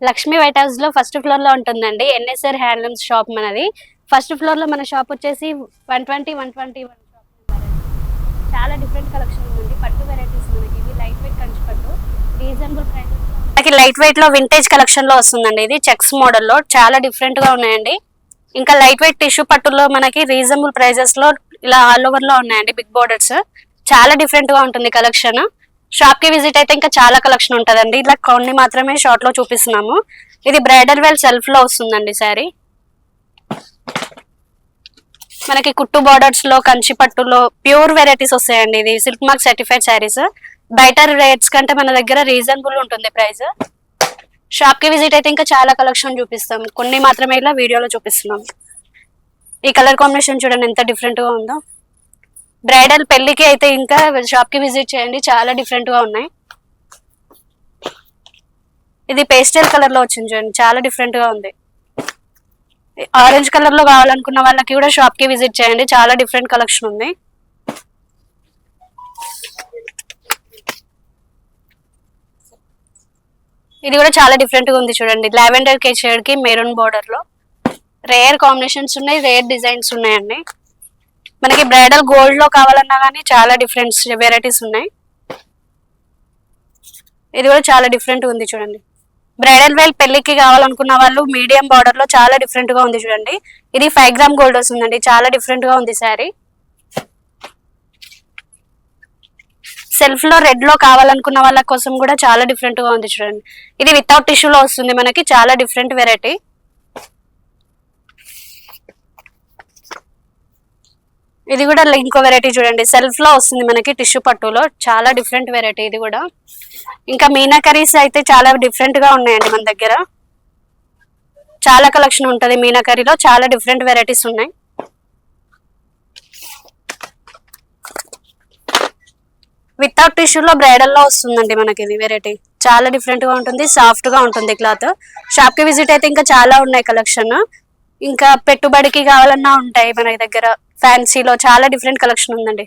Lakshmi white house లో first floor లో ఉంటుందండి ఎన్ఎస్ఆర్ హ్యాండ్లూమ్స్ షాప్ మనది. ఫస్ట్ ఫ్లోర్ లో మన షాప్ వచ్చేసి 120 చాలా డిఫరెంట్ కలెక్షన్ ఉంది. పట్టు వెరైటీస్ మనకి ఇవి లైట్ వెయిట్ కంచి పట్టు రీజనబుల్ ప్రైసెస్ మనకి లైట్ వెయిట్ లో వింటేజ్ కలెక్షన్ లో వస్తుందండి. ఇది చెక్స్ మోడల్ లో చాలా డిఫరెంట్ గా ఉన్నాయండి. ఇంకా లైట్ వెయిట్ టిష్యూ పట్టులో మనకి రీజనబుల్ ప్రైజెస్ లో ఇలా ఆల్ ఓవర్ లో ఉన్నాయండి. బిగ్ బోర్డర్స్ చాలా డిఫరెంట్ గా ఉంటుంది కలెక్షన్. షాప్ కి విజిట్ అయితే ఇంకా చాలా కలెక్షన్ ఉంటదండి. ఇలా కొన్ని మాత్రమే షార్ట్ లో చూపిస్తున్నాము. ఇది బ్రైడల్ వేల్ సెల్ఫ్ లో వస్తుందండి శారీ. మనకి కుట్టు బార్డర్స్ లో కంచి పట్టులో ప్యూర్ వెరైటీస్ వస్తాయండి. ఇది సిల్క్ మార్క్ సర్టిఫైడ్ శారీస్. బయట రేట్స్ కంటే మన దగ్గర రీజనబుల్ ఉంటుంది ప్రైస్. షాప్ కి విజిట్ అయితే ఇంకా చాలా కలెక్షన్ చూపిస్తాం. కొన్ని మాత్రమే ఇలా వీడియోలో చూపిస్తున్నాం. ఈ కలర్ కాంబినేషన్ చూడండి ఎంత డిఫరెంట్ గా ఉందో. బ్రైడల్ పెళ్లికి అయితే ఇంకా షాప్ కి విజిట్ చేయండి, చాలా డిఫరెంట్ గా ఉన్నాయి. ఇది పేస్టల్ కలర్ లో వచ్చింది చూడండి, చాలా డిఫరెంట్ గా ఉంది. ఆరెంజ్ కలర్ లో కావాలనుకున్న వాళ్ళకి కూడా షాప్ కి విజిట్ చేయండి, చాలా డిఫరెంట్ కలెక్షన్ ఉంది. ఇది కూడా చాలా డిఫరెంట్ గా ఉంది చూడండి. లావెండర్ కే షేడ్ కి మెరూన్ బోర్డర్ లో రేర్ కాంబినేషన్స్ ఉన్నాయి, రేర్ డిజైన్స్ ఉన్నాయండి. మనకి బ్రైడల్ గోల్డ్ లో కావాలన్నా కానీ చాలా డిఫరెంట్ వెరైటీస్ ఉన్నాయి. ఇది కూడా చాలా డిఫరెంట్ ఉంది చూడండి. బ్రైడల్ వేల్ పెళ్లికి కావాలనుకున్న వాళ్ళు మీడియం బార్డర్ లో చాలా డిఫరెంట్ గా ఉంది చూడండి. ఇది 5 గ్రామ్ గోల్డ్ వస్తుందండి, చాలా డిఫరెంట్ గా ఉంది శారీ. సెల్ఫ్ లో రెడ్ లో కావాలనుకున్న వాళ్ళ కోసం కూడా చాలా డిఫరెంట్ గా ఉంది చూడండి. ఇది వితౌట్ టిష్యూ లో వస్తుంది మనకి, చాలా డిఫరెంట్ వెరైటీ. ఇది కూడా ఇంకో వెరైటీ చూడండి, సెల్ఫ్ లో వస్తుంది మనకి టిష్యూ పట్టులో, చాలా డిఫరెంట్ వెరైటీ ఇది కూడా. ఇంకా మీనాకరీస్ అయితే చాలా డిఫరెంట్ గా ఉన్నాయండి మన దగ్గర. చాలా కలెక్షన్ ఉంటది మీనాకరీలో, చాలా డిఫరెంట్ వెరైటీస్ ఉన్నాయి. వితౌట్ టిష్యూలో బ్రైడల్ లో వస్తుందండి మనకి ఇది వెరైటీ, చాలా డిఫరెంట్ గా ఉంటుంది, సాఫ్ట్ గా ఉంటుంది క్లాత్. షాప్ కి విజిట్ అయితే ఇంకా చాలా ఉన్నాయి కలెక్షన్. ఇంకా పెట్టుబడికి కావాలన్నా ఉంటాయి మన దగ్గర. ఫ్యాన్సీలో చాలా డిఫరెంట్ కలెక్షన్ ఉందండి.